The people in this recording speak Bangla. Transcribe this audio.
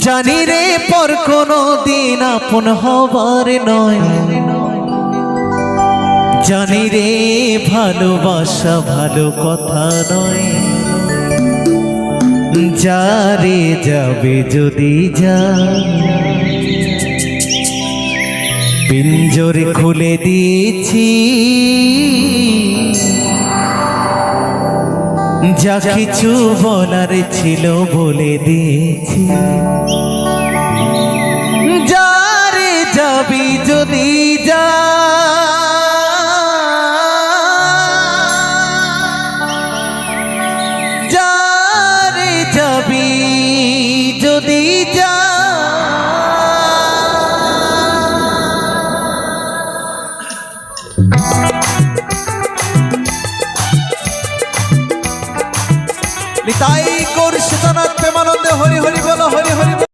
জানি রে পর কোনো দিন আপন হবার নয়, জানি রে ভালোবাসা ভালো কথা নয়। যারে যাবে যদি যা, পিঞ্জর খুলে দিয়েছি, যা কিছু বলার ছিল বলে দিয়েছি। যারে যাবি যদি যা, যারে যাবি যদি যা, নিতাই গৌর সীতানাথ প্রেমানন্দে হরি হরি বলো, হরি হরি বলো।